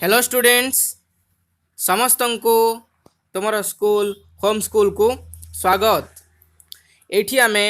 Hello students समस्त को तुम स्कूल होम स्कूल को स्वागत। एठी आमे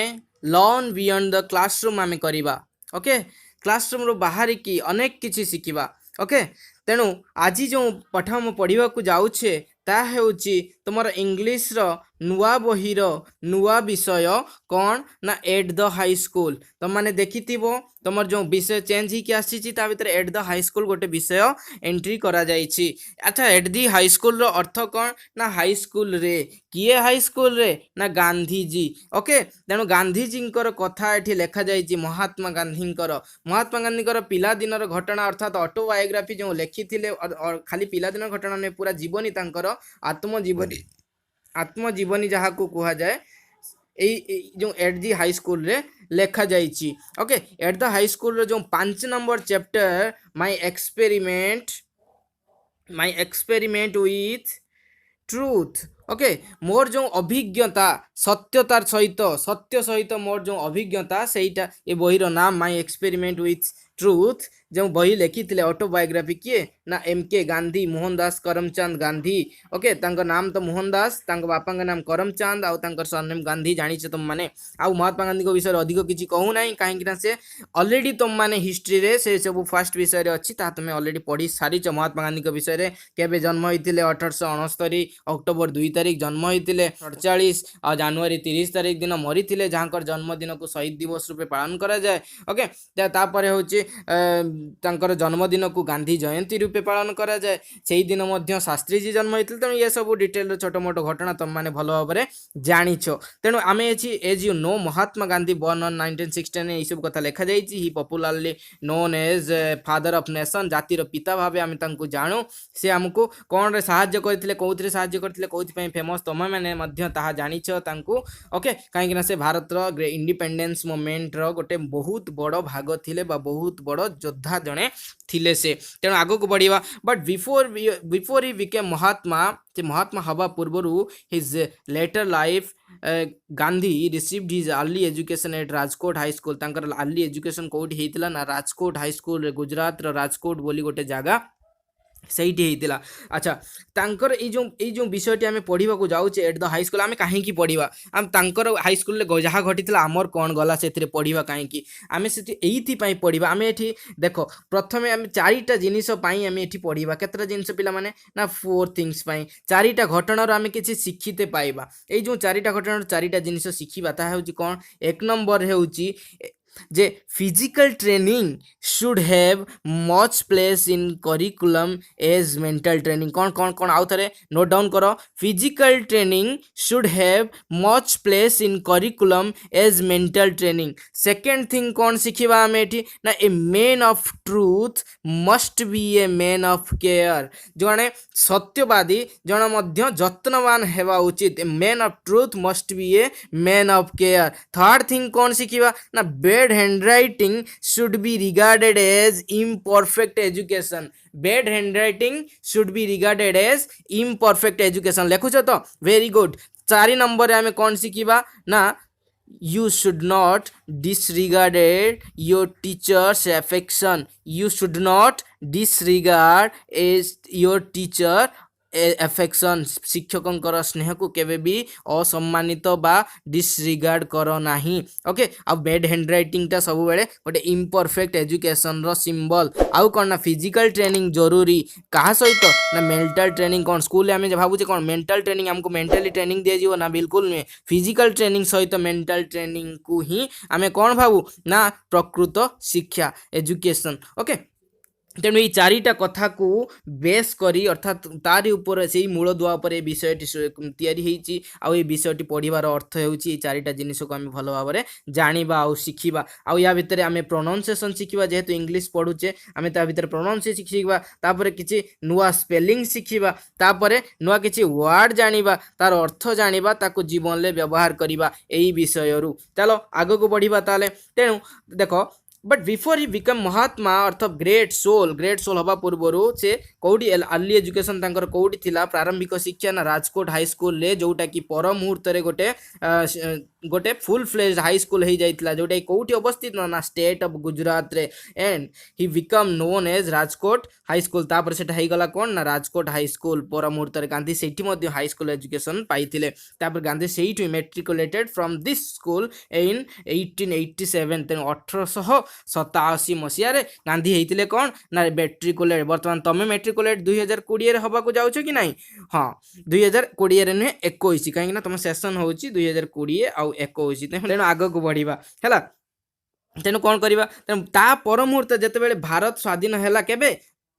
लर्न बियॉन्ड द क्लासरूम आमे करिबा। ओके, क्लासरूम रो बाहर की अनेक किछि शिखिबा। ओके, तेणु आज जो पाठ हम पढ़ा जाऊे ता हेउची तुमर इंग्लिश रो नुआ बहिर नुआ विषय कौन ना एट द हाई स्कूल। तुम मैंने देखी तुम जो विषय चेंज ही आसी भितर एट द हाई स्कूल गोटे विषय एंट्री करा जाइछि। अच्छा, एट दी हाई स्कूल रो अर्थ कौन ना हाई स्कूल रे किए हाई स्कूल रे ना गांधीजी। ओके, तेणु गांधीजी कथा एठी लेखा जाइछि महात्मा गांधी पिला दिन घटना अर्थात ऑटोबायोग्राफी जो लिखी खाली पिला दिन घटना नहीं पूरा जीवनी तांकर आत्मजीवनी जहाँ को कहा जाए जो एट दी हाई स्कूल रे लेखा जाइछि। Okay, at the high school रो जो 5 number chapter my experiment with truth. Okay, मोर जो अभिज्ञता सत्यतार सत्य सहित मोर जो अभिज्ञता सेटा ये बहीर नाम माय एक्सपेरिमेंट विथ ट्रूथ। जो बही लिखी ऑटोबायोग्राफी किए ना एम के गांधी मोहनदास करमचंद गांधी। ओके, तांकर नाम तो मोहनदास, तांकर बापा नाम करमचंद आउ तांकर सरनेम गांधी जानिछ तुम माने। आउ महात्मा गांधी विषय अधिक किसी कहू ना कहीं से ऑलरेडी तुम माने हिस्ट्री रे से सब फर्स्ट विषय रे अछि ता तुम ऑलरेडी पढ़ी सारिछ। महात्मा गांधी विषय रे केबे जन्म होइतिले 1869 अक्टोबर 2 तारिख जन्म होइतिले, 47 और जनवरी 30 तारिख दिन मरीथिले जहाँकर जन्मदिन को शहीद दिवस रूपे पालन करा जाए। ओके, तापर होची तांकर जन्मदिन को गांधी जयंती रूपे पालन करा जाए। से दिन मध्य शास्त्री जी जन्म होइतिले। तेणु ये सब डिटेल छोट मोट घटना तुम माने भल भाव जानिछ। तेणु आमे as you know Mahatma Gandhi born on 1916 ये सब कथा लिखा जाइछि। He popularly known as father of nation, जातिर पिता भावे आमे तांको जानु। से हमको कौन रे सहाय्य करथिले, कोउथरे सहाय्य करथिले, कोउथि पई फेमस तुम माने मध्य ताहा जानिछ तांको। ओके, काहेकि ना से भारत रो इंडिपेंडेंस मूवमेंट रो गोटे बहुत बड़ भाग थिले बा बहुत बड़ योद्धा जने थिले से। तेणु आगो को बढ़िया but before he became Mahatma हवा पूर्व his later life Gandhi received his early education at Rajkot high school. तांकर अर्ली एजुकेशन कोठी हेतिला ना राजकोट हाई स्कूल गुजरात रो राजकोट बोली गोटे जगह सहीटी होता। अच्छा, तांकर ये जो विषयटी आम पढ़ा जाऊे एट द हाई स्कूल आम कहीं पढ़ा आम तांकर हाई स्कूल जहाँ घटी आमर कौन गला से पढ़ा कहीं आम से पढ़ा आम ये देख प्रथम आम चारिटा जिनिस आम ये पढ़ा केतटा जिनिस पिला माने ना 4 थिंग्स चारिटा घटनार आम किसी शिखिते पाइबा। ये जो चारिटा घटनार चारिटा जिनिस शिखा ताहा होची कौन एक नंबर होची जे physical training should have much place in curriculum as mental training. कौन कौन कौन आउ थे नोट डाउन करो। Physical training should have much place in curriculum as mental training. Second thing कौन शिखिबा आम एठी ना a man of truth must be a man of care. जड़े सत्यवादी जन मध्य जत्नवान हेबा उचित। A man of truth must be a man of care. Third thing कौन शिखिबा ना bad handwriting should be regarded as imperfect education. Bad handwriting should be regarded as imperfect education। लिखुछ तो वेरी गुड। 4 नंबर आमे कौन शिखिबा ना you should not disregard your teacher's affection. You should not disregard your teacher affection. शिक्षकों स्नेह को केवे भी असम्मानित बा डिसरिगार्ड करो नाही। ओके, आ बैड हैंड राइटिंग टा सब बेले गोटे इम्परफेक्ट एजुकेशन रो सिंबल। आउ कौन ना फिजिकल ट्रेनिंग जरूरी कहा सहित ना मेंटल ट्रेनिंग। कौन स्कूल आम भावुचे कौन मेंटल ट्रेनिंग आमको मेंटली ट्रेनिंग दिया ना बिल्कुल नुहे। फिजिकल ट्रेनिंग सहित मेंटल ट्रेनिंग को ही आम कौन भावु ना प्रकृत शिक्षा एजुकेशन। ओके, तेणु ये चारिटा कथा को बेस करी अर्थात तारी ऊपर से मूल दुआ पर विषयटी तैयारी होती। आउ ये विषयटी पढ़ार अर्थ होची चारिटा जिनिस को आम भल भाव में जानिबा आउ शिखिबा। आउ या भितर आम प्रोनाउंसिएशन शिखिबा जेहेतु इंग्लिश पढ़ुचे आम ता भितर प्रोनाउंसिएशन शिखिबा। तापर किछि नुआ स्पेलिंग शिखिबा। तापर नुआ किछि वर्ड जानिबा तार अर्थ जानिबा ताको जीवन में व्यवहार करिबा एई विषयरु। चलो आगो को बढ़िबा ताले। तेणु देखो but before he become Mahatma अर्थ ग्रेट सोल हवा पूर्वर से कौटी अर्ली एजुकेशन तांकर कौटी थिला प्रारंभिक शिक्षा ना राजकोट हाई स्कूल रे जोटा कि पर मुहूर्त रे गोटे फुल फ्लेज्ड हाई स्कूल हो जाइतिला जोटा कि कौटी अवस्थित ना स्टेट ऑफ गुजरात रे and he become known as Rajkot high school तापर सेटा हे गला कोन ना राजकोट हाई स्कूल पर मुहूर्त रे गांधी सेठी मध्ये हाई स्कूल एजुकेशन पाइथिले तापर गांधी सेठी मेट्रिकुलेटेड फ्रॉम दिस स्कूल इन 1887 तेणु 1887 मसीह गांधी होते कौन ना मेट्रिकुलेट बर्तमान तुम मेट्रिकुलेट 2020 हवाक जाऊछ कि नहीं हाँ 2020 नुहे 21 कहीं तुम सेसन हो 2020 आउ 21 तेणु आग को बढ़िया है तेणु कौन करवा तेणु ता पर मुहूर्त जिते भारत स्वाधीन है केबे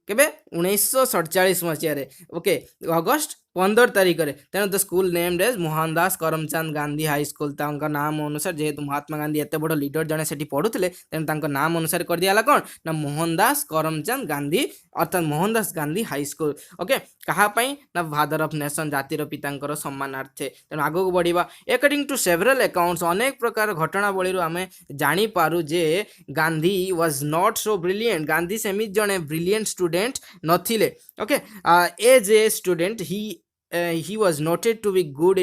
केबे 1947 मसीह ओके अगस्ट 15 तारीख में तेणु the school named as Mohandas Karamchand Gandhi high school नाम अनुसार जेहेतु महात्मा गांधी एत बड़ लीडर जड़े से पढ़ुते तेणु नाम अनुसार कर दिया कौन ना मोहनदास करमचंद गांधी अर्थात Mohandas Gandhi high school okay कहापाई ना फादर ऑफ नेशन जातिर पिता सम्मानार्थे तेणु आग को बढ़िया अकॉर्डिंग टू सेवरल अकाउंट्स अनेक प्रकार घटनावली आम जानीपारू जे Gandhi was not so brilliant Gandhi सेमित जड़े ब्रिलियंट स्टूडेंट नथिले okay as a student he was noted to be good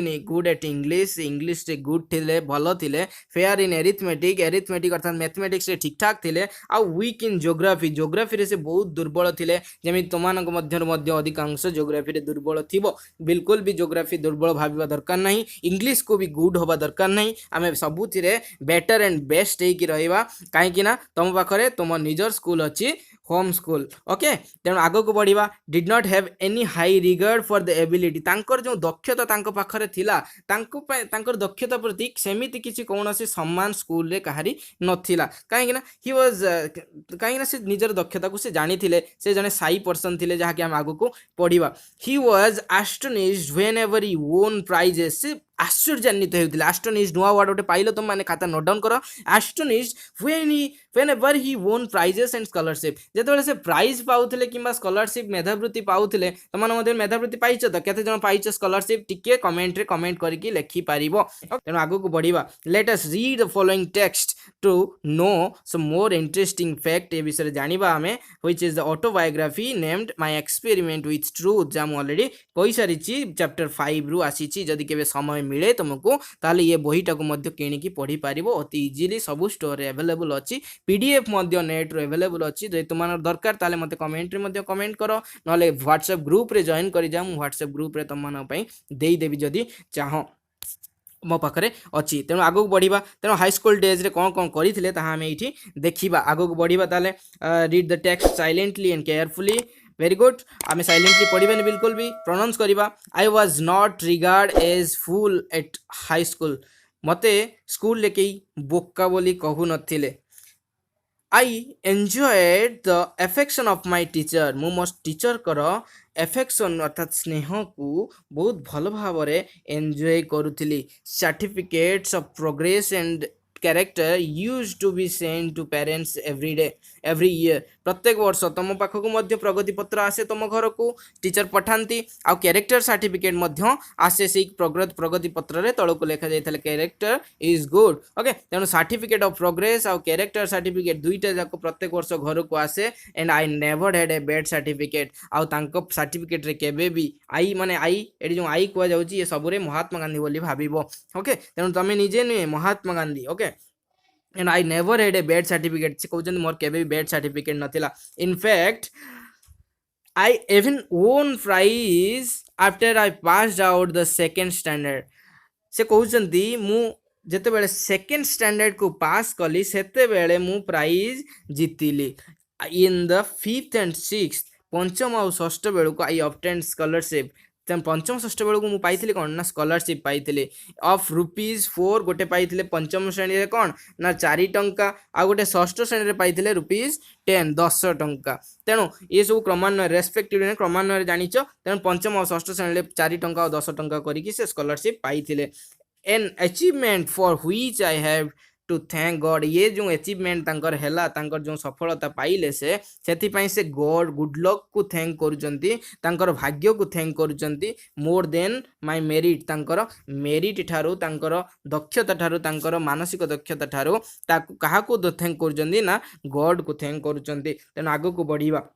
at English रे good थिले भलो थिले फेयर इन एरिथमेटिक अर्थात मैथमेटिक्स रे ठीक ठाक थिले आ वीक इन ज्योग्राफी रे से बहुत दुर्बल थिले जेमि तमानक मध्य अधिकांश ज्योग्राफी रे दुर्बल थिबो बिल्कुल भी ज्योग्राफी दुर्बल भाविबा दरकार नहीं इंग्लिश को भी गुड होबा दरकार नहीं आमे सबुथि रे बेटर एंड बेस्ट हे कि रहइबा काहे कि ना तुम पाखरे तुम निजर स्कूल अछि होम स्कूल ओके तेणु आग को बढ़िया did not have any high regard for the ability तांकर जो दक्षता तांको पाखरे थिला तांकर दक्षता प्रति सेमिति किछि कोनोसी सम्मान स्कूल रे कहारी नथिला काहे ना ही वाज काहे ना से निजर दक्षता को से जानी थिले से जने साई पर्सन थिले जहा कि हम आगु को पढिबा he was astonished whenever he won prizes से आश्चर्यान्वित होते एस्टोनिश्ड नुआ वर्ड गोटे पाइल तुम मैंने खाता नोट डाउन कर astonished whenever he won prizes and scholarship जेतेबेले से प्राइज पाउथिले किंबा स्कॉलरशिप मेधावृत्ति पाउथिले तमान मध्ये मेधावृत्ति पाइछ त केते जण पाइछ स्कॉलरशिप टिके कमेंट रे कमेंट करके लिखि पारिबो तेनु आगु को बढ़िबा let us read the following text to know some more interesting fact ए विषय जानिबा हमें which is the autobiography named my experiment with truth जाम ऑलरेडी कहि सारिछि चैप्टर 5 रु आसीछि जदि केबे समय मिले तुमको ताले ये बहीटा को मध्य किणिकी पढ़ी पारिबो अति इजीली सब स्टोर रे अवेलेबल अछि पीडीएफ मध्य नेट रे अवेलेबल अछि जे तुमार दरकार ताले मते कमेंट रे मध्य कमेंट करो नले व्हाट्सएप ग्रुप रे जॉइन करि जा मु व्हाट्सएप ग्रुप रे तमन पई देई देबी जदि चाहो मो पाखरे अच्छी तेणु आगक बढ़िया तेणु हाई स्कूल डेज रे कौन कौन करते आम ये देखा आगक बढ़िया ताले read the text silently and carefully very good आम साइलेंटली पढ़िबानी बिल्कुल भी प्रोनाउंस करवा I was not regard as fool at high school मते स्कूल ले कई बोका बोली कहू नथिले I enjoyed the affection of my teacher मु मो टीचर कर एफेक्शन अर्थात स्नेह को बहुत भल भाव एंजॉय करुली certificates of progress and character use to be send to parents every year प्रत्येक वर्ष तुम पाखक मध्य प्रगति पत्र आसे तुम घर को टीचर पठाती आउ कैरेक्टर सर्टिफिकेट मध्य आसे से प्रगति पत्र रे तल को लिखा जाता कैरेक्टर इज गुड ओके तेणु सर्टिफिकेट ऑफ प्रोग्रेस आउ कैरेक्टर सर्टिफिकेट दुईटा जाक प्रत्येक वर्ष घर को आसे and I never had a bad certificate आउ तांको सर्टिफिकेट रे केबे भी आई माने आई एडी जो आई कुआ जाउची ये सबरे महात्मा गांधी बोली भाबिबो ओके तेणु तमे निजे नुहे Mahatma Gandhi okay and I never had a bad certificate से कहउछन मोर केबे भी बैड सर्टिफिकेट नथिला in fact I even won prize after I passed out the second standard से कहउछंती मु जेते बेले सेकंड स्टैंडर्ड को पास कली सेते बेले मु prize जीतिली in the 5th and 6th पंचम और षष्ठ बेलू को आई ऑब्टेन्ड स्कॉलरशिप पंचम षष्ठ बेलू मुझे पाई कौन ना स्कॉलरशिप पाई ऑफ ₹4 गोटे पाई पंचम श्रेणी रे कौन ना 4 टंका आ गोटे षष्ठ श्रेणी रे पाई ₹10 10 टंका तेणु ये सब क्रमान्वय रेस्पेक्टिव क्रमान्वय जानिच तेणु पंचम और षष्ठ श्रेणी रे 4 टंका और 10 टंका करके से स्कॉलरशिप पाई an achievement for which I have to thank God ये जो अचीवमेंट तांकर हैला तांकर जो सफलता पाइले से सेथिपाई से गॉड गुड लक को थैंक करूचंती तांकर भाग्य को थैंक करूचंती मोर देन माय मेरिट तांकर मेरिट ठारू तांकर दक्षता ठारू तांकर मानसिक दक्षता ठारू ताकू काहाकू थैंक करूचंती ना गॉड को थैंक करूचंती तेणु आगो को बढ़िबा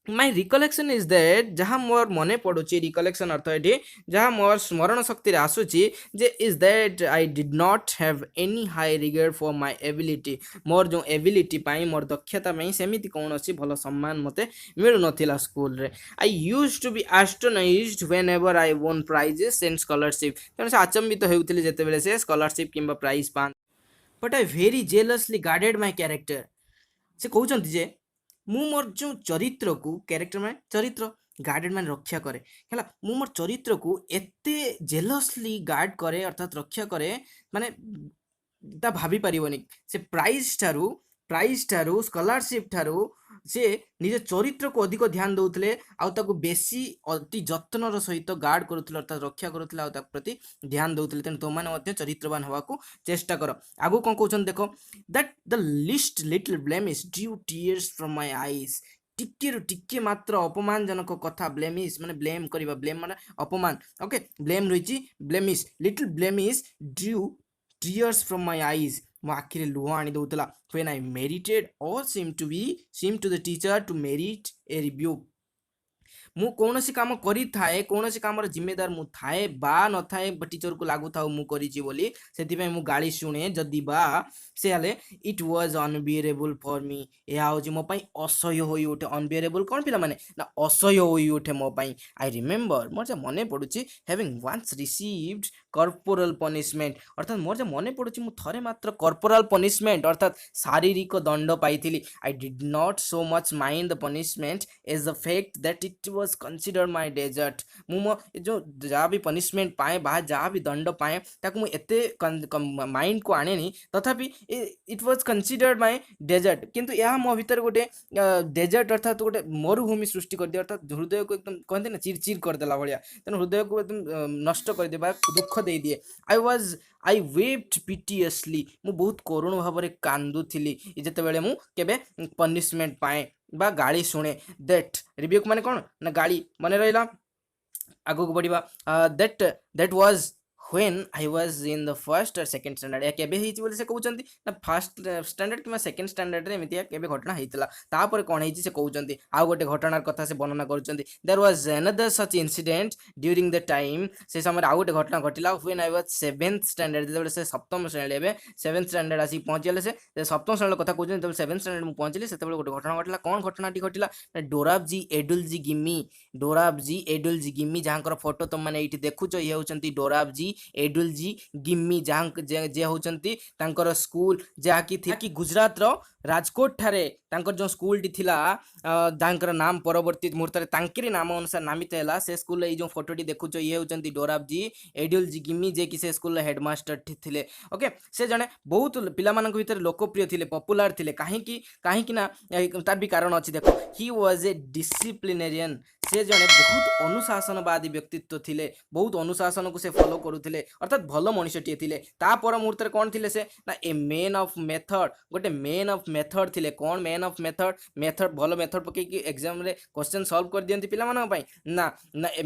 माय रिकलेक्शन इज दैट जहाँ मोर मने पड़ुची रिकलेक्शन अर्थ ये जहाँ मोर स्मरण शक्ति आसूची जे is that I did not have any high regard for my ability मोर जो एबिलिटी पाई मोर दक्षता पाई सेमिति कौन अच्छी भल सम्मान मते मिलु नथिला स्कूल रे I used to be astonished whenever I won prizes and scholarship तेणु से आचंबित हेउथिले जेतेबेले से स्कॉलरशिप किंबा प्राइज पान but I very जेलसली guarded my character से कहउचंती जे ମୁଁ ମୋର ଯେଉଁ ଚରିତ୍ରକୁ କ୍ୟାରେକ୍ଟର ମାନେ ଚରିତ୍ର ଗାର୍ଡେଡ଼ ମାନେ ରକ୍ଷା କରେ ହେଲା ମୁଁ ମୋର ଚରିତ୍ରକୁ ଏତେ ଜେଲସଲି ଗାର୍ଡ କରେ ଅର୍ଥାତ୍ ରକ୍ଷା କରେ ମାନେ ତା ଭାବି ପାରିବନି ସେ ପ୍ରାଇଜ୍ ଠାରୁ ସ୍କଲାରସିପ୍ ଠାରୁ ସେ ନିଜ ଚରିତ୍ରକୁ ଅଧିକ ଧ୍ୟାନ ଦେଉଥିଲେ ଆଉ ତାକୁ ବେଶୀ ଅତି ଯତ୍ନର ସହିତ ଗାର୍ଡ କରୁଥିଲେ ଅର୍ଥାତ୍ ରକ୍ଷା କରୁଥିଲେ ଆଉ ତାକୁ ପ୍ରତି ଧ୍ୟାନ ଦେଉଥିଲେ ତେଣୁ ତୁମମାନେ ମଧ୍ୟ ଚରିତ୍ରବାନ ହେବାକୁ ଚେଷ୍ଟା କର ଆଗକୁ କ'ଣ କହୁଛନ୍ତି ଦେଖ that the least little blemishes drew tears from my eyes ଟିକେରୁ ଟିକେ ମାତ୍ର ଅପମାନଜନକ କଥା ବ୍ଲେମିସ୍ ମାନେ ବ୍ଲେମ୍ କରିବା ବ୍ଲେମ୍ ମାନେ ଅପମାନ ଓକେ ବ୍ଲେମ୍ ରହିଛି blemishes little blemishes drew tears from my eyes ମୋ ଆଖିରେ ଲୁହ ଆଣି ଦେଉଥିଲା when I merited or seemed to the teacher to merit a rebuke ମୁଁ କୌଣସି କାମ କରିଥାଏ କୌଣସି କାମର ଜିମ୍ମେଦାର ମୁଁ ଥାଏ ବା ନଥାଏ ଟିଚରକୁ ଲାଗୁଥାଉ ମୁଁ କରିଛି ବୋଲି ସେଥିପାଇଁ ମୁଁ ଗାଳି ଶୁଣେ ଯଦି ବା ସେ ହେଲେ ଇଟ୍ ୱାଜ୍ ଅନବିୟରେବୁଲ୍ ଫର୍ ମି ଏହା ହେଉଛି ମୋ ପାଇଁ ଅସହ୍ୟ ହୋଇ ଉଠେ ଅନବିୟରେବୁଲ୍ କ'ଣ ପିଲାମାନେ ନା ଅସହ୍ୟ ହୋଇ ଉଠେ ମୋ ପାଇଁ ଆଇ ରିମେମ୍ବର ମୋର ଯେ ମନେ ପଡ଼ୁଛି having once received corporeal punishment ଅର୍ଥାତ୍ ମୋର ଯେ ମନେ ପଡ଼ୁଛି ମୁଁ ଥରେ ମାତ୍ର କର୍ପୋରାଲ ପନିଶମେଣ୍ଟ ଅର୍ଥାତ୍ ଶାରୀରିକ ଦଣ୍ଡ ପାଇଥିଲି I did not so much mind the punishment as the fact that it was considered my desert ମୁଁ ମୋ जो जहाँ भी पनिशमेंट पाए बा जहाँ भी दंड पाए ताकू मु एते माइंड को आनेनी तथापि it was considered my desert किंतु यहाँ मो भीतर गोटे डेजर्ट अर्थात गोटे मरुभूमि सृष्टि कर दिया अर्थात हृदय को एकदम कहते ना चिरचिर करदेला भाया तेणु हृदय को एकदम नष्ट कर देबा दुख दे दिए आई वेप्ट पिटियसली मु बहुत करुण भाव में कांदुथिली जेतेबेले मु केबे पनिशमेंट पाए बा गाड़ी शुणे दैट रिब्यूक माने कौन ना गाड़ी मन रहा आगू को बढ़िया that was when I was in the first or second standard या केबे हेची बोले से कहउचंती ना first standard keema second standard रे एमितिया केबे घटना हेइतला तापर कोन हेची से कहउचंती आ गोटे घटनार कथा से वर्णना करूचंती there was another such incident during the time से समय आ गोटे घटना घटिला when I was 7th standard जेबे से सप्तम श्रेणी एबे 7th स्टैंडर्ड आसी पहुंचले से सप्तम श्रेणी कथा कहउचंती तब 7th स्टैंडर्ड मु पहुंचली सेते गोटे घटना घटिला कोन घटनाटी घटिला डोराबजी एडुलजी गिम्मी जहांकर फोटो तुम माने एठी देखुचो ये होचंती डोराबजी एडुलजी गिम्मी जहाँ जे होचंती तांकर स्कूल जहाँकि थी कि गुजरात रो राजकोट ठारे तांकर जो स्कूल टी थिला तांकर नाम परवर्ती मुहूर्त रे तांकरी नाम अनुसार नामित हैला से स्कूल ए जो फोटो टी देखुचो ये होचंती डोराबजी एडुलजी गिम्मी जे कि से स्कूल हेडमास्टर थिले ओके से जने बहुत पिला मानक भीतर लोकप्रिय थिले पॉपुलर थिले काहे ना तार भी कारण अछि देखो ही वाज ए डिसिप्लिनेरियन से जने बहुत अनुशासनवादी व्यक्तित्व थिले बहुत अनुशासन को से फॉलो करूथिले अर्थात भल मनुष्यटीए थिले ता पर मुहूर्त रे कोन थिले से ना ए मैन ऑफ मेथड गोटे मैन ऑफ मेथड थिले कोन मैन ऑफ मेथड भल मेथड पके कि एग्जाम रे क्वेश्चन सॉल्व कर दियंती पिला मानक पई ना ए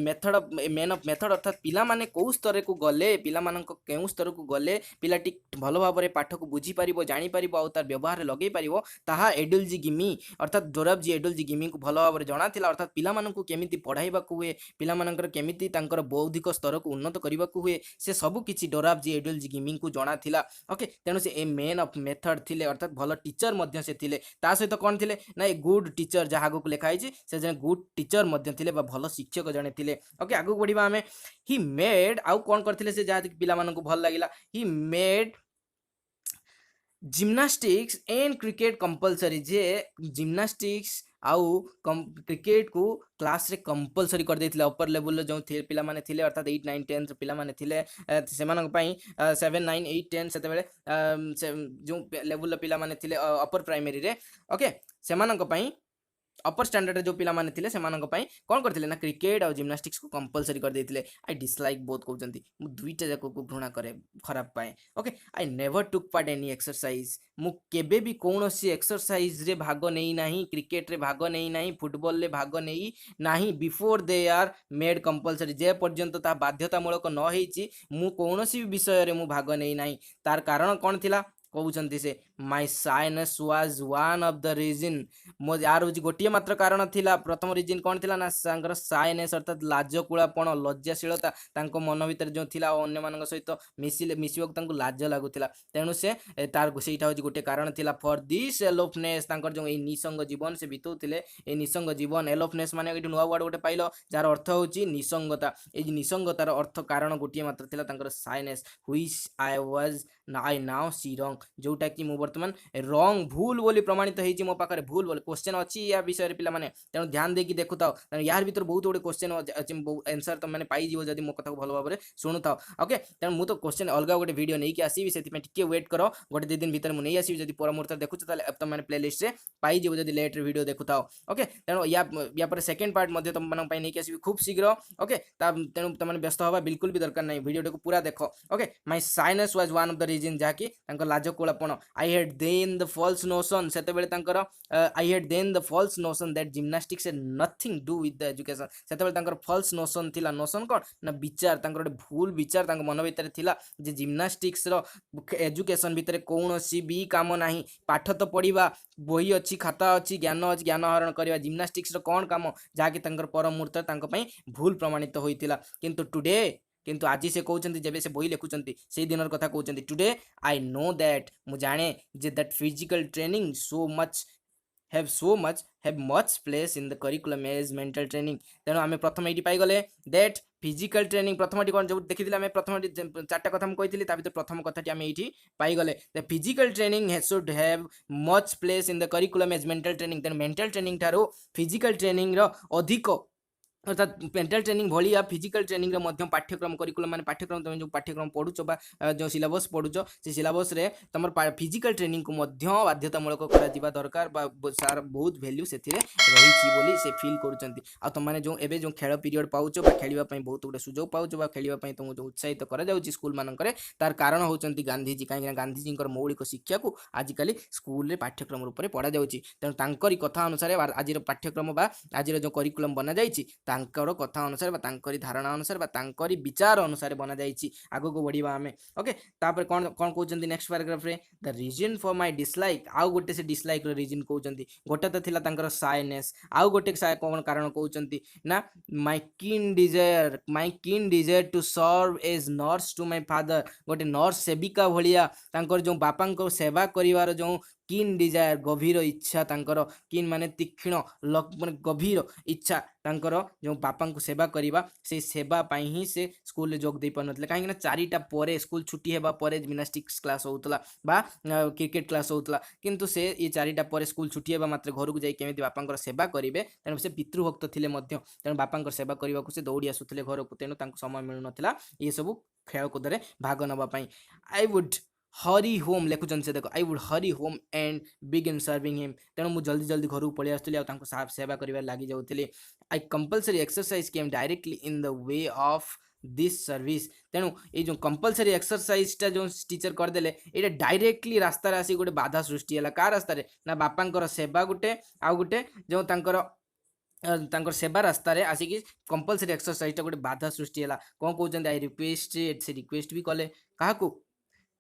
मैन ऑफ मेथड अर्थात पिला माने को स्तर को गले पिला मानक केउ स्तर को गले पिलाटी भल भाव रे पाठ को बुझी पारिबो जानि पारिबो आ तार व्यवहार लगेई पारिबो ताहा एडुलजी गिम्मी अर्थात डोराबजी एडुलजी गिम्मी को भल भाव रे जणा थिला अर्थात पिला मानक केमिति पढ़ाइबा को हुए पिला मानकर केमिति तांकर बौद्धिक स्तर को उन्नत करबा को हुए से सब किछि डोराबजी एडुलजी गिम्मी को जणा थिला ओके तेणु से ए मैन ऑफ मेथड थिले अर्थात भल टीचर मध्य से थिले ता सहित कोन थिले ना ए गुड टीचर जहा को लिखा है से जने गुड टीचर मध्य थिले बा भल शिक्षक जने थिले ओके आगु बढ़िबा हमें ही मेड आउ कोन करथिले से जहा पिला मानन को भल लागिला he made gymnastics and cricket compulsory J gymnastics आउ क्रिकेट को क्लास रे कंपलसरी कर देथिले अपर लेवल जो पिला माने थिले अर्थात 8 9 10 पिला माने थिले सेमानक पई 7 9 8 10 सेते बेले जो लेवल पिला माने थिले अपर प्राइमरी रे ओके सेमानक पई अपर स्टैंडर्ड जो पिला माने थिले सेमानक पई कोन करथिले ना क्रिकेट और जिम्नास्टिक्स को कंपलसरी कर देथिले आई डिसलाइक बोथ कहउचंती मु दुईटा जाको को घृणा करे खराब पाए okay I never took part any exercise मु केबे भी कौनसी एक्सरसाइज रे भाग नहीं नाही क्रिकेट रे भाग नहीं नाही फुटबॉल रे भाग नहीं नाही before they are made compulsory जे पर्यंत ता बाध्यतामूलक न हेची मु कौनसी भी विषय रे मु भाग नहीं नाही तार कारण कोन थिला कहउचंती से my shyness was one of the reason मो यार होची गोटिए मात्र कारण थिला प्रथम रीजन कोन थिला ना सांगर साइनस अर्थात लाजकुळापण लज्जाशीलता तांको मन भीतर जो थिला अन्य मानक सहित मिसिले मिसिबक तांको लाज लागुथिला तेणु से तार सेटा होची गोटे कारण थिला फॉर दिस एलोफनेस तांकर जो ए निसंग जीवन से बितौथिले ए निसंग जीवन एलोफनेस माने एटी नुवा वर्ड गोटे पाइलो जार अर्थ होची निसंगता ए निसंगतार अर्थ कारण गोटिए मात्र थिला तांकर sinus which I was I now see wrong जोटा कि मु वर्तमान रॉन्ग भूल बोली प्रमाणित होईची मो पाखरे भूल बोली क्वेश्चन अछि या विषय रे पिला माने तेणु ध्यान देकी देखुताओ तेणु यार भीतर बहुत गुडे क्वेश्चन अछि आंसर तुम माने पाई जीवो जदी मो कथा को भलो भाबरे सुनुताओ ओके तेणु मु तो क्वेश्चन अलगा गोटे वीडियो नै कि आसीबी सेति पे टिके वेट करो गोटे दि दिन भीतर मु नै आसीबी जदी पर मुहूर्त देखुछ ताले तुम माने प्लेलिस्ट रे पाई जीवो जदी लेट रे वीडियो देखुताओ ओके तेणु या पर सेकंड पार्ट मध्ये तुम मानन पाई नै कि आसीबी खूब शीघ्र ओके तेणु तुम माने व्यस्त होबा बिल्कुल भी दरकार नै वीडियो को पूरा देखो okay my shyness was one of the reason जाकी तांको लाजकोळापण I had then the false notion सेते बेले तांकर I had then the false notion that gymnastics had nothing do with the education सेते बेले तांकर फॉल्स नोशन थिला नोशन कोन ना विचार तांकर भूल विचार तांको मन भीतर थिला जे जिम्नास्टिक्स रो एजुकेशन भीतर कोनोसी भी काम नाही पाठ तो पढिबा बही अछि खाता अछि ज्ञान हरण करबा जिम्नास्टिक्स रो कोन काम जाकी तांकर परम मुहूर्त तांको पई भूल प्रमाणित होइतिला किंतु टुडे किंतु आज से कहते जब से बही लिखुंट से दिन कथा कहते टुडे आई नो दैट मु जाने जे that physical training so much have much place in the curriculum as mental training तेणु आम प्रथम ये पाइगले दैट फिजिकल ट्रेनिंग प्रथम कौन जो देखी आम प्रथम चार्टा कथा मुझे कही प्रथम कथाटी आम ये पाइगले the physical training should have much place in the curriculum as mental training तेणु मेंटल ट्रेनिंग ठारो फिजिकल ट्रेनिंग अधिक अर्थात मेंटल ट्रेनिंग भाया फिजिकल ट्रेनिंग पाठ्यक्रम करिकुलम माने पाठ्यक्रम तुम जो पाठ्यक्रम पढ़ुच जो सिलेबस पढ़ुच से सिलेबस रे तुम फिजिकल ट्रेनिंग को बाध्यतामूलक करा दरकार सार बहुत वैल्यू से रही से फील करुँच आ तुम मैंने जो एवं जो खेल पीरियड पाउच खेलवाई बहुत गुटे सुजोग पाउच खेलवाई तुमको जो उत्साहित करा स्कूल मानक तार कारण होती गांधीजी कहीं गांधीजी मौलिक शिक्षा को आजिकल स्कूल पाठ्यक्रम रूप में पढ़ा जाऊँगी तेणु कथा अनुसार आज पाठ्यक्रम आज जो करिकुलम बना जाइए तांकर कथा अनुसार धारणा अनुसार विचार अनुसार बना जाइए आग को बढ़िया आम ओके तापर कौन कौन कहते नेक्स्ट पैराग्राफ रे the reason for my dislike आउ गोटे से डिसलाइक रीजन कहते गोटे तो थिला तांकर साइनेस आउ गोटे कौन कारण कहते ना my keen desire to serve as nurse to my father गोटे नर्स सेविका भलिया तांकर जो बापा को सेवा करिवार जो कीन डिजायर गभीर इच्छा तांकर कीन माने तीक्ष्ण माने गभीर इच्छा तांकर जो बापा को सेवा करवा से सेवा पाई ही से स्कूल रे जोग दे पानथले कहीं चारिटा परे स्कूल छुट्टी हेबा परे जिम्नास्टिक्स क्लास होतला बा क्रिकेट क्लास होतला किंतु से ये चारिटा परे स्कूल छुट्टी हेबा मात्र घर को जाई केमिति बापा सेवा करिवे तेणु से पितृभक्त थिले मध्य तेणु बापा सेवा करने को से दौड़ी आसुथिले घर को तेणु तांको समय मिलु नथिला ये सब खेलकूद रे भाग नबा पई आई वुड हरी होम लिखुन से देखो I would Hari home and begin serving him तेणु मुझे जल्दी जल्दी घर को पलि आसुली आ सेवा कर लगी जाऊँगी I compulsory exercise came directly in the way of this service तेणु ये जो कंपलसरी एक्सरसाइज टा जो टीचर करदे ये डायरेक्टली रास्तार आसी गोटे बाधा सृष्टि है क्या रास्तार ना बापा सेवा गोटे आउ गोटे जो तांकर सेवा रास्तार आसिक कंपलसरी एक्सरसाइज टा गोटे बाधा सृष्टि है कौन कहते आई रिक्वेस्ट से रिक्वेस्ट भी कले क्या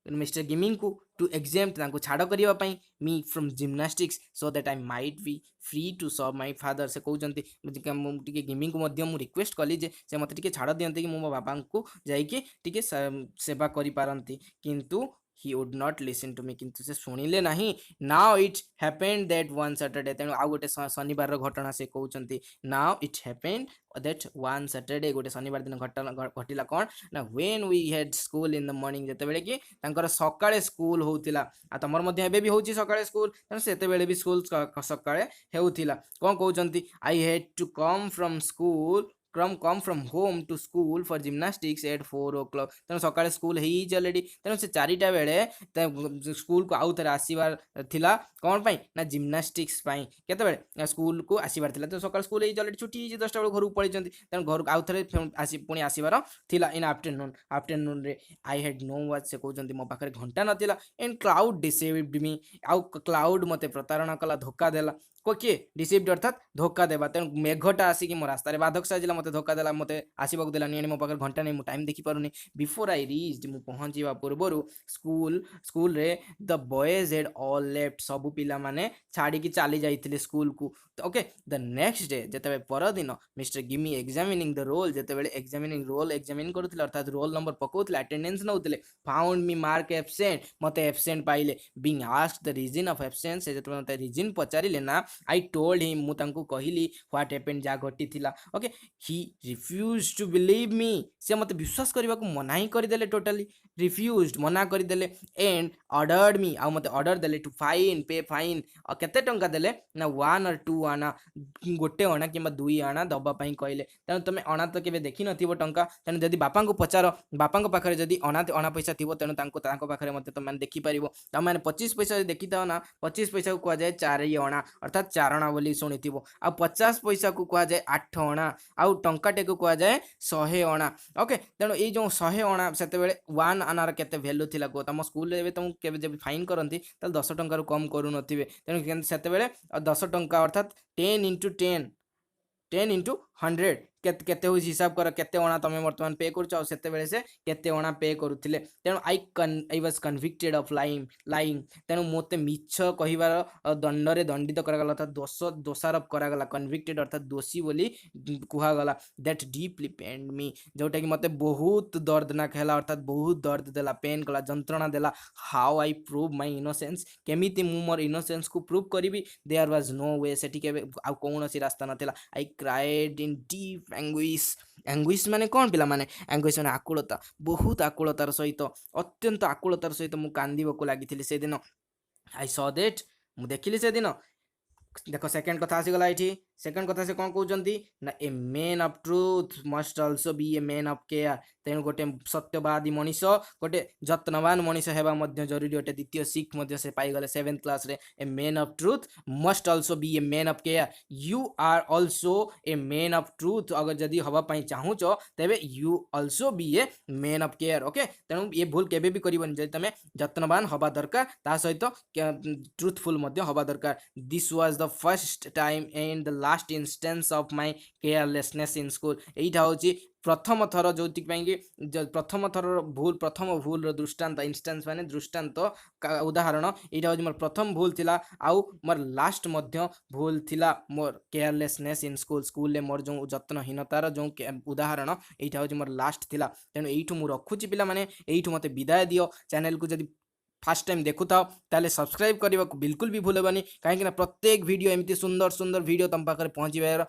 मिस्टर गिमिंग को टू एग्जाम्प्ट तांको छाड़ करने me from gymnastics so that I might be free to serve my father से कहते गिमिंग को रिक्वेस्ट कली जे से मत छाड़ दियंते कि मो बाबा को जाइए सेवा करि पारंती किंतु he would not listen to me किंतु से सुनिले नहीं now it happened that one Saturday तेणु आउ गोटे शनिवार घटना से कहते now it happened that one Saturday गोटे शनिवार दिन घटिला कौन ना when we had school in the morning जेते बेले कि तांकर सकाळे स्कूल होउतिला आ तमर मध्ये एबे भी होउची सकाळे स्कूल तेणु सेते बेले भी स्कूल सकाळे हेउतिला कोन कहउचंती I had to come from school come from home to school for gymnastics at 4 o'clock ତେଣୁ ସକାଳେ ସ୍କୁଲ ହେଇଯାଇଛି ଅଲରେଡ଼ି ତେଣୁ ସେ 4ଟା ବେଳେ ସ୍କୁଲକୁ ଆଉ ଥରେ ଆସିବାର ଥିଲା କ'ଣ ପାଇଁ ନା ଜିମ୍ନାଷ୍ଟିକ୍ସ ପାଇଁ କେତେବେଳେ ନା ସ୍କୁଲକୁ ଆସିବାର ଥିଲା ତ ସକାଳ ସ୍କୁଲ ହେଇଛି ଅଲରେଡ଼ି ଛୁଟି ହେଇଛି 10ଟା ବେଳେ ଘରକୁ ପଳେଇଛନ୍ତି ତେଣୁ ଘରକୁ ଆଉ ଥରେ ପୁଣି ଆସିବାର ଥିଲା ଇନ୍ ଆଫ୍ଟରନୁନରେ ଆଇ ହ୍ୟାଡ୍ ନୋ ୱାଚ୍ ସେ କହୁଛନ୍ତି ମୋ ପାଖରେ ଘଣ୍ଟା ନଥିଲା ଏଣ୍ଡ କ୍ଲାଉଡ୍ ଡିସିଭ୍ଡ ମି ଆଉ କ୍ଲାଉଡ୍ ମୋତେ ପ୍ରତାରଣା କଲା ଧୋକା ଦେଲା କିଏ ଡିସିଭ୍ଡ ଅର୍ଥାତ୍ ଧୋକା ଦେବା ତେଣୁ ମେଘଟା ଆସିକି ମୋ ରାସ୍ତାରେ ବାଧକ ସାଜିଲା ମୋତେ ଧୋକା ଦେଲା ମୋତେ ଆସିବାକୁ ଦେଲାନି ଏଣେ ମୋ ପାଖରେ ଘଣ୍ଟା ନାହିଁ ମୁଁ ଟାଇମ୍ ଦେଖିପାରୁନି ବିଫୋର୍ ଆଇ ରିଚ୍ଡ ମୁଁ ପହଞ୍ଚିବା ପୂର୍ବରୁ ସ୍କୁଲରେ ଦ ବଏଜ୍ ହେଡ୍ ଅଲ୍ ଲେଫ୍ଟ ସବୁ ପିଲାମାନେ ଛାଡ଼ିକି ଚାଲି ଯାଇଥିଲେ ସ୍କୁଲକୁ ଓକେ ଦ ନେକ୍ସଟ ଡେ ଯେତେବେଳେ ପରଦିନ ମିଷ୍ଟର ଗିମି ଏକ୍ସାମିନିଂ ଦ ରୋଲ୍ ଯେତେବେଳେ ଏକ୍ସାମିନ୍ କରୁଥିଲେ ଅର୍ଥାତ୍ ରୋଲ୍ ନମ୍ବର ପକାଉଥିଲେ ଆଟେଣ୍ଡାନ୍ସ ନେଉଥିଲେ ଫାଉଣ୍ଡ ମି ମାର୍କ ଏବସେଣ୍ଟ ମୋତେ ଏବସେଣ୍ଟ ପାଇଲେ being ask the reason of absence ସେ ଯେତେବେଳେ ମୋତେ ରିଜନ୍ ପଚାରିଲେ ନା ଆଇ ଟୋଲ୍ଡ ହିମ୍ ମୁଁ ତାଙ୍କୁ କହିଲି ହ୍ୱାଟ୍ ହେପେଣ୍ଡ ଯାହା ଘଟିଥିଲା ଓକେ ହି ରିଫ୍ୟୁଜ୍ ଟୁ ବିଲିଭ୍ ମି ସେ ମୋତେ ବିଶ୍ୱାସ କରିବାକୁ ମନା ହିଁ କରିଦେଲେ ଟୋଟାଲି ରିଫ୍ୟୁଜ୍ ମନା କରିଦେଲେ ଏଣ୍ଡ ଅର୍ଡର୍ଡ ମି ଆଉ ମୋତେ ଅର୍ଡର ଦେଲେ ଟୁ ପେ ଫାଇନ୍ ଆଉ କେତେ ଟଙ୍କା ଦେଲେ ନା 1 or 2 ଆଣା ଗୋଟେ ଅଣା କିମ୍ବା 2 ଆଣା ଦେବା ପାଇଁ କହିଲେ ତେଣୁ ତୁମେ ଅଣା ତ କେବେ ଦେଖିନଥିବ ଟଙ୍କା ତେଣୁ ଯଦି ବାପାଙ୍କୁ ପଚାର ବାପାଙ୍କ ପାଖରେ ଯଦି ଅଣା ପଇସା ଥିବ ତେଣୁ ତାଙ୍କ ପାଖରେ ମୋତେ ତୁମେ ଦେଖିପାରିବ ତୁମେ 25 ପଇସା ଯଦି ଦେଖିଥାଅ ନା 25 ପଇସାକୁ କୁହାଯାଏ 4 ଅଣା ଅର୍ଥାତ୍ 4 ଅଣା ବୋଲି ଶୁଣିଥିବ ଆଉ 50 ପଇସାକୁ କୁହାଯାଏ 8 ଅଣା ଆଉ ଟଙ୍କାଟେକୁ କୁହାଯାଏ 100 ଅଣା ଓକେ ତେଣୁ ଏଇ ଯେଉଁ 100 ଅଣା ସେତେବେଳେ 1 ଆନାର କେତେ ଭ୍ୟାଲୁ ଥିଲା କୁହ ତମ ସ୍କୁଲରେ ଏବେ ତମକୁ କେବେ ଯେବେ ଫାଇନ୍ କରନ୍ତି ତାହେଲେ 10 ଟଙ୍କାରୁ କମ୍ କରୁନଥିବେ ତେଣୁ ସେତେବେଳେ 10 ଟଙ୍କା ଅର୍ଥାତ୍ 10 into 100 କେତେ ହେଉଛି ହିସାବ କର କେତେ ଅଣା ତମେ ବର୍ତ୍ତମାନ ପେ କରୁଛ ଆଉ ସେତେବେଳେ ସେ କେତେ ଅଣା ପେ କରୁଥିଲେ ତେଣୁ ଆଇ ୱାଜ୍ କନଭିକ୍ଟେଡ୍ ଅଫ୍ ଲାଇଂ ତେଣୁ ମୋତେ ମିଛ କହିବାର ଦଣ୍ଡରେ ଦଣ୍ଡିତ କରାଗଲା ଅର୍ଥାତ୍ ଦୋଷାରୋପ କରାଗଲା କନଭିକ୍ଟେଡ୍ ଅର୍ଥାତ୍ ଦୋଷୀ ବୋଲି କୁହାଗଲା ଦ୍ୟାଟ୍ ଡିପଲି ପେନ୍ଡ ମି ଯେଉଁଟାକି ମୋତେ ବହୁତ ଦର୍ଦନାକ ହେଲା ଅର୍ଥାତ୍ ବହୁତ ଦର୍ଦ ଦେଲା ପେନ୍ କଲା ଯନ୍ତ୍ରଣା ଦେଲା ହାଉ ଆଇ ପ୍ରୁଭ୍ ମାଇ ଇନୋସେନ୍ସ କେମିତି ମୁଁ ମୋର ଇନୋସେନ୍ସକୁ ପ୍ରୁଭ୍ କରିବି ଦେୟାର ୱାଜ୍ ନୋ ୱେ ସେଠି କେବେ ଆଉ କୌଣସି ରାସ୍ତା ନଥିଲା ଆଇ କ୍ରାଏଡ୍ ଇନ୍ ଡିପ୍ ଆଙ୍ଗୁଇସ୍ ମାନେ କ'ଣ ପିଲାମାନେ ଆଙ୍ଗୁଇସ୍ ମାନେ ଆକୁଳତା ବହୁତ ଆକୁଳତାର ସହିତ ଅତ୍ୟନ୍ତ ଆକୁଳତାର ସହିତ ମୁଁ କାନ୍ଦିବାକୁ ଲାଗିଥିଲି ସେଦିନ ଆଇ ସ ଦେଟ୍ ମୁଁ ଦେଖିଲି ସେଦିନ ଦେଖ ସେକେଣ୍ଡ କଥା ଆସିଗଲା ଏଠି ସେକେଣ୍ଡ କଥା ସେ କ'ଣ କହୁଛନ୍ତି ନା a man of truth must also be a man of care ତେଣୁ ଗୋଟେ ସତ୍ୟବାଦୀ ମଣିଷ ଗୋଟେ ଯତ୍ନବାନ ମଣିଷ ହେବା ମଧ୍ୟ ଜରୁରୀ ଅଟେ ଦ୍ୱିତୀୟ ଶିଖ ମଧ୍ୟ ସେ ପାଇଗଲେ 7th କ୍ଲାସ୍ରେ a man of truth must also be a man of care you are also a man of truth ଅଗର ଯଦି ହେବା ପାଇଁ ଚାହୁଁଛ ତେବେ you also be a man of care okay ତେଣୁ ଏ ଭୁଲ କେବେ ବି କରିବନି ଯଦି ତମେ ଯତ୍ନବାନ ହେବା ଦରକାର ତା ସହିତ ଟ୍ରୁଥଫୁଲ୍ ମଧ୍ୟ ହେବା ଦରକାର this was the first time and the last instance of my carelessness in school ଏଇଟା ହେଉଛି ପ୍ରଥମ ଥର ଯେଉଁଥିପାଇଁ କି ପ୍ରଥମ ଥରର ପ୍ରଥମ ଭୁଲର ଦୃଷ୍ଟାନ୍ତ ଇନଷ୍ଟାନ୍ସ ମାନେ ଦୃଷ୍ଟାନ୍ତ ଉଦାହରଣ ଏଇଟା ହେଉଛି ମୋର ପ୍ରଥମ ଭୁଲ ଥିଲା ଆଉ ମୋର ଲାଷ୍ଟ ମଧ୍ୟ ଭୁଲ ଥିଲା ମୋର କେୟାରଲେସନେସ୍ ଇନ୍ ସ୍କୁଲରେ ମୋର ଯେଉଁ ଯତ୍ନହୀନତାର ଯେଉଁ ଉଦାହରଣ ଏଇଟା ହେଉଛି ମୋର ଲାଷ୍ଟ ଥିଲା ତେଣୁ ଏଇଠୁ ମୁଁ ରଖୁଛି ପିଲାମାନେ ଏଇଠୁ ମୋତେ ବିଦାୟ ଦିଅ ଚ୍ୟାନେଲକୁ ଯଦି ফার্স্ট টাইম দেখুথাও তাহলে সবসক্রাইব করা বিলকুল বি ভুলবনি কাହିଁକିନା প্রত্যেক ভিডিও এমতি সুন্দর সুন্দর ভিডিও তম পাখে পৌঁছবার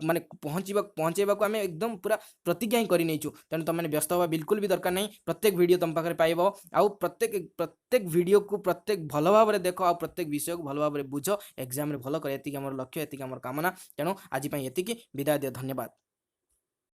মানে পৌঁছাইবাকে আমি একদম পুরা প্রতিজ্ঞা ହିଁ କରିନେଇଛୁ ତେଣୁ ତୁମେ ବ୍ୟସ୍ତ ହେବା ବିଲକୁଲ ବି ଦରକାର ନାହିଁ ପ୍ରତ୍ୟେକ ଭିଡ଼ିଓ ତୁମ ପାଖରେ ପାଇବ ଆଉ ପ୍ରତ୍ୟେକ ଭିଡ଼ିଓକୁ ପ୍ରତ୍ୟେକ ଭଲ ଭାବରେ ଦେଖ ଆଉ ପ୍ରତ୍ୟେକ ବିଷୟକୁ ଭଲ ଭାବରେ ବୁଝ ଏକ୍ଜାମରେ ଭଲ କର ଏତିକି ଆମର ଲକ୍ଷ୍ୟ ଏତିକି ଆମର କାମନା ତେଣୁ ଆଜି ପାଇଁ ଏତିକି ବିଦାୟ ଦିଅ ଧନ୍ୟବାଦ।